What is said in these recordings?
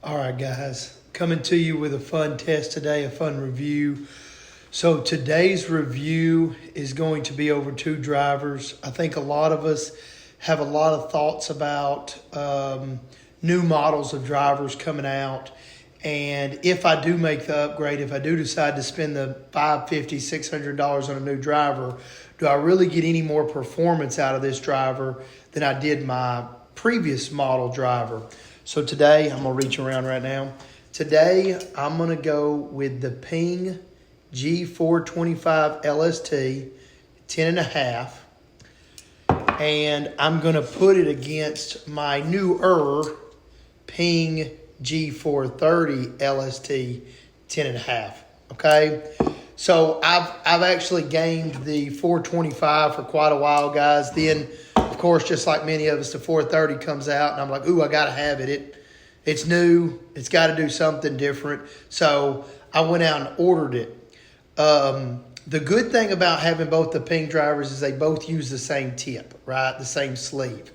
All right, guys, coming to you with a fun test today, a fun review. So today's review is going to be over two drivers. I think a lot of us have a lot of thoughts about new models of drivers coming out. And if I do make the upgrade, if I do decide to spend the $550, $600 on a new driver, do I really get any more performance out of this driver than I did my previous model driver? So today, I'm going to reach around right now. Today, I'm going to go with the Ping G425 Lst 10.5. And I'm going to put it against my newer Ping G430 Lst 10.5. Okay? So I've actually gamed the 425 for quite a while, guys. Then, of course, just like many of us, the 430 comes out, and I'm like, ooh, I got to have it. It's new. It's got to do something different. So I went out and ordered it. The good thing about having both the Ping drivers is they both use the same tip, right? The same sleeve.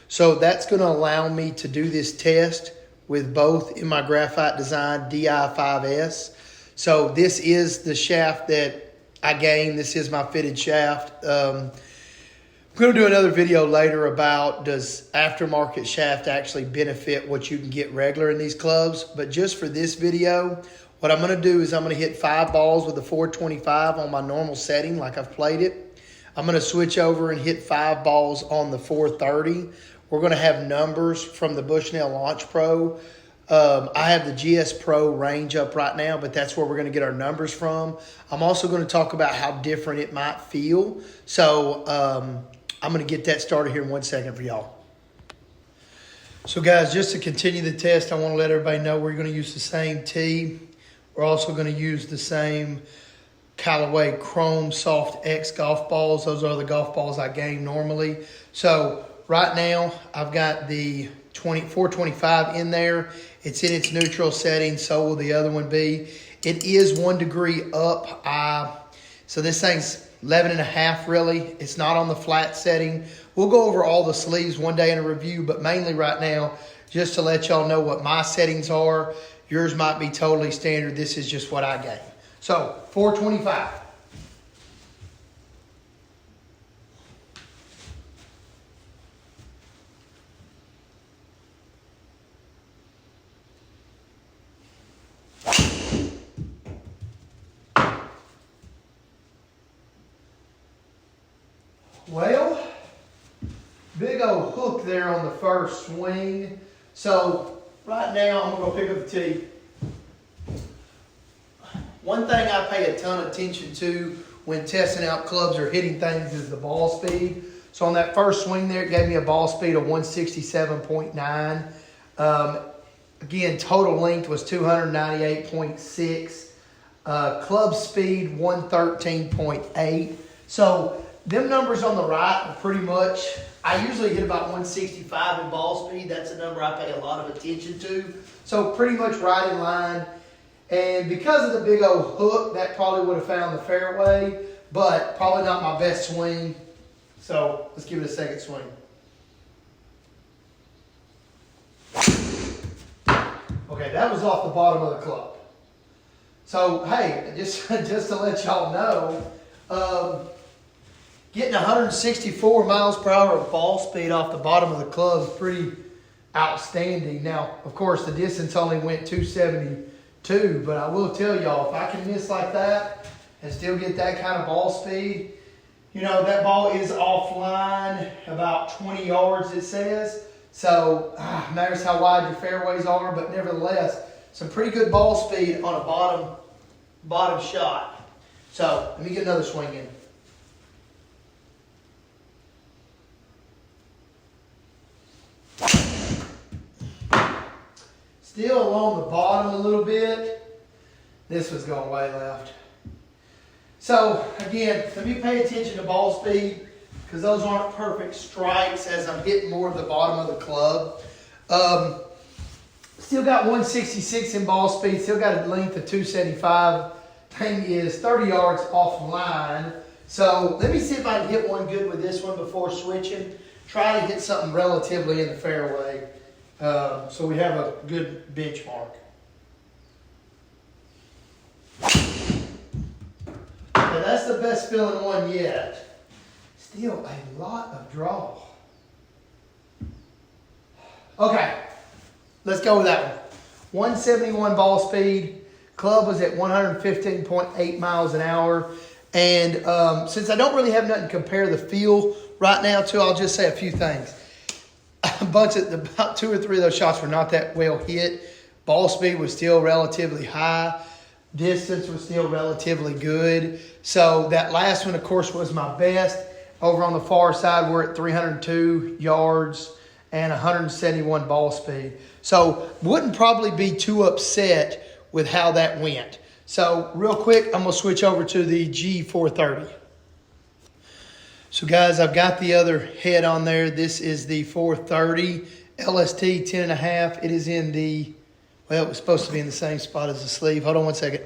So that's going to allow me to do this test with both in my graphite design DI5S. So this is the shaft that I gained. This is my fitted shaft. I'm going to do another video later about does aftermarket shaft actually benefit what you can get regular in these clubs. But just for this video, what I'm going to do is I'm going to hit 5 balls with the 425 on my normal setting like I've played it. I'm going to switch over and hit 5 balls on the 430. We're going to have numbers from the Bushnell Launch Pro. I have the GS Pro range up right now, but that's where we're going to get our numbers from. I'm also going to talk about how different it might feel. So I'm going to get that started here in 1 second for y'all. So guys, just to continue the test, I want to let everybody know we're going to use the same tee. We're also going to use the same Callaway Chrome Soft X golf balls. Those are the golf balls I game normally. So right now, I've got the 425 in there. It's in its neutral setting, so will the other one be. It is 1 degree up. So this thing's 11.5 really. It's not on the flat setting. We'll go over all the sleeves one day in a review, but mainly right now, just to let y'all know what my settings are. Yours might be totally standard. This is just what I game. So 425. Well, big old hook there on the first swing. So right now I'm going to pick up the tee. One thing I pay a ton of attention to when testing out clubs or hitting things is the ball speed. So on that first swing there, it gave me a ball speed of 167.9. Again, total length was 298.6. Club speed 113.8. So them numbers on the right are pretty much, I usually hit about 165 in ball speed. That's a number I pay a lot of attention to. So pretty much right in line. And because of the big old hook, that probably would have found the fairway, but probably not my best swing. So let's give it a second swing. Okay, that was off the bottom of the club. So hey, just to let y'all know, getting 164 miles per hour of ball speed off the bottom of the club is pretty outstanding. Now, of course, the distance only went 272, but I will tell y'all, if I can miss like that and still get that kind of ball speed, you know, that ball is offline about 20 yards, it says. So, matters how wide your fairways are, but nevertheless, some pretty good ball speed on a bottom shot. So, let me get another swing in. Still along the bottom a little bit. This was going way left. So again, let me pay attention to ball speed because those aren't perfect strikes as I'm hitting more of the bottom of the club. Still got 166 in ball speed. Still got a length of 275. Thing is 30 yards offline. So let me see if I can hit one good with this one before switching. Try to hit something relatively in the fairway. So we have a good benchmark. Now that's the best feeling one yet. Still a lot of draw. Okay, let's go with that one. 171 ball speed. Club was at 115.8 miles an hour. And since I don't really have nothing to compare the feel right now to, I'll just say a few things. About 2 or 3 of those shots were not that well hit. Ball speed was still relatively high. Distance was still relatively good. So that last one, of course, was my best. Over on the far side, we're at 302 yards and 171 ball speed. So wouldn't probably be too upset with how that went. So real quick, I'm going to switch over to the G430. So guys, I've got the other head on there. This is the 430 LST 10.5. It is in the, well, it was supposed to be in the same spot as the sleeve. Hold on one second.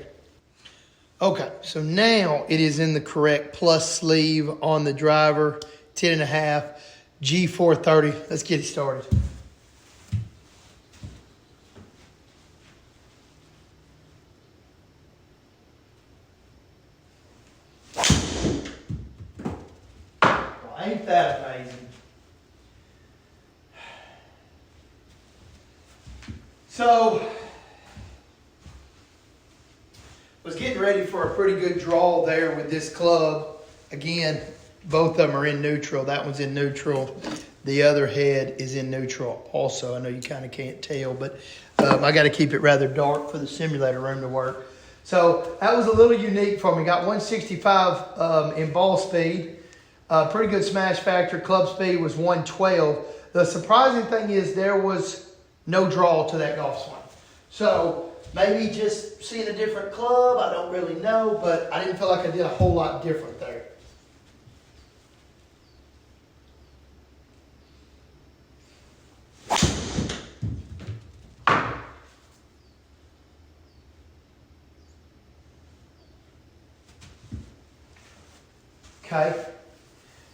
Okay, so now it is in the correct plus sleeve on the driver, 10.5, G430. Let's get it started. Ain't that amazing? So, was getting ready for a pretty good draw there with this club. Again, both of them are in neutral. That one's in neutral. The other head is in neutral also. I know you kind of can't tell, but I got to keep it rather dark for the simulator room to work. So that was a little unique for me. Got 165 in ball speed. Pretty good smash factor. Club speed was 112. The surprising thing is there was no draw to that golf swing. So maybe just seeing a different club, I don't really know, but I didn't feel like I did a whole lot different there. Okay.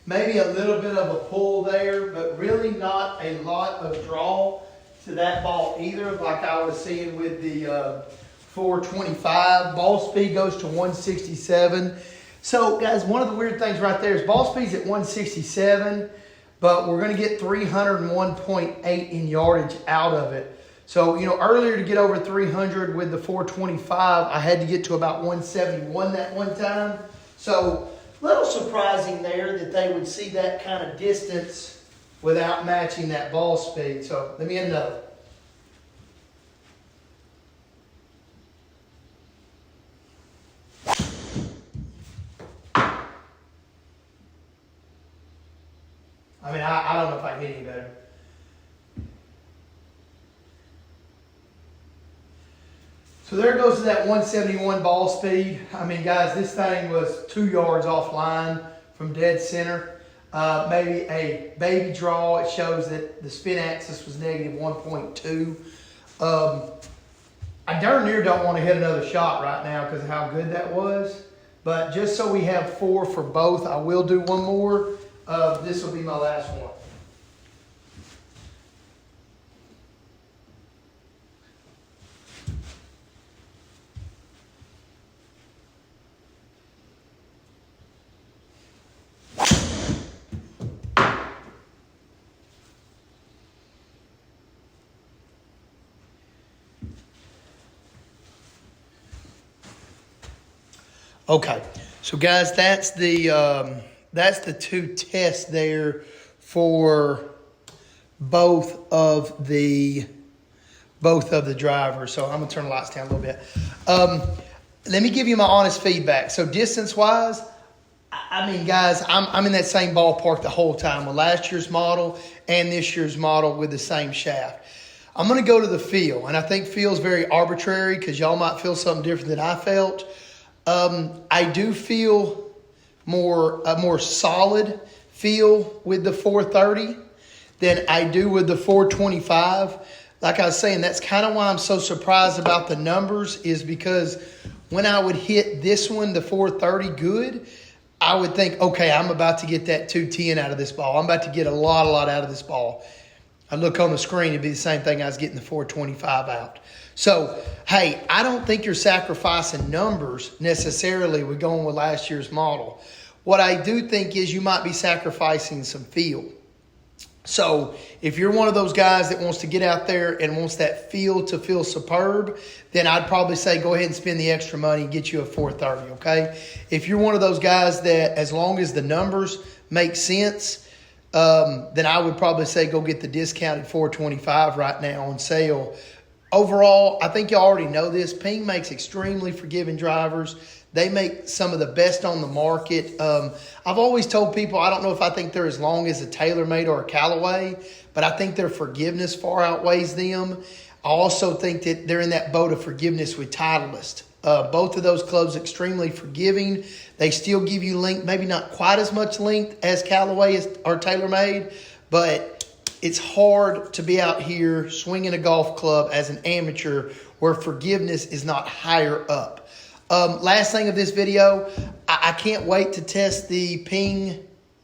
Maybe a little bit of a pull there, but really not a lot of draw to that ball either, like I was seeing with the 425. Ball speed goes to 167. So, guys, one of the weird things right there is ball speed's at 167, but we're going to get 301.8 in yardage out of it. So, you know, earlier to get over 300 with the 425, I had to get to about 171 that one time. So, little surprising there that they would see that kind of distance without matching that ball speed. So let me get another. I mean, I don't know if I can hit any better. So there goes to that 171 ball speed. I mean, guys, this thing was 2 yards offline from dead center. Maybe a baby draw. It shows that the spin axis was negative 1.2. I darn near don't want to hit another shot right now because of how good that was. But just so we have 4 for both, I will do one more. This will be my last one. Okay, so guys, that's the 2 tests there for both of the drivers. So I'm gonna turn the lights down a little bit. Let me give you my honest feedback. So distance wise, I mean, guys, I'm in that same ballpark the whole time with last year's model and this year's model with the same shaft. I'm gonna go to the feel, and I think feel's very arbitrary because y'all might feel something different than I felt. I do feel a more solid feel with the 430 than I do with the 425. Like I was saying, that's kind of why I'm so surprised about the numbers, is because when I would hit this one, the 430 good, I would think, okay, I'm about to get that 210 out of this ball. I'm about to get a lot out of this ball. I look on the screen, it'd be the same thing I was getting the 425 out. So, hey, I don't think you're sacrificing numbers necessarily with going with last year's model. What I do think is you might be sacrificing some feel. So if you're one of those guys that wants to get out there and wants that feel to feel superb, then I'd probably say go ahead and spend the extra money and get you a 430, okay? If you're one of those guys that as long as the numbers make sense, then I would probably say go get the discounted 425 right now on sale. Overall, I think you already know this. Ping makes extremely forgiving drivers. They make some of the best on the market. I've always told people, I don't know if I think they're as long as a TaylorMade or a Callaway, but I think their forgiveness far outweighs them. I also think that they're in that boat of forgiveness with Titleist. Both of those clubs extremely forgiving. They still give you length, maybe not quite as much length as Callaway or TaylorMade, but it's hard to be out here swinging a golf club as an amateur where forgiveness is not higher up. Last thing of this video, I can't wait to test the Ping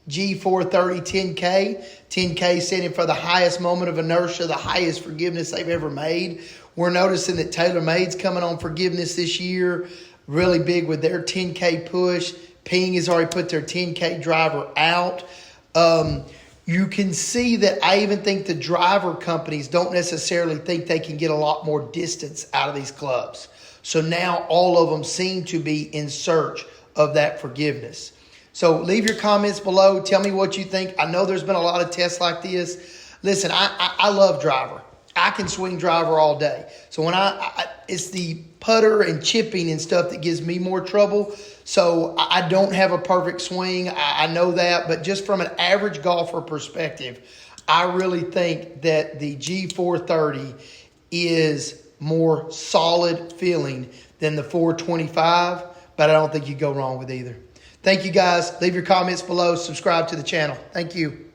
G430 10K. 10K standing for the highest moment of inertia, the highest forgiveness they've ever made. We're noticing that TaylorMade's coming on forgiveness this year, really big with their 10K push. Ping has already put their 10K driver out. You can see that I even think the driver companies don't necessarily think they can get a lot more distance out of these clubs. So now all of them seem to be in search of that forgiveness. So leave your comments below. Tell me what you think. I know there's been a lot of tests like this. Listen, I love driver. I can swing driver all day. So when it's the putter and chipping and stuff that gives me more trouble. So I don't have a perfect swing. I know that. But just from an average golfer perspective, I really think that the G430 is more solid feeling than the 425. But I don't think you go wrong with either. Thank you, guys. Leave your comments below. Subscribe to the channel. Thank you.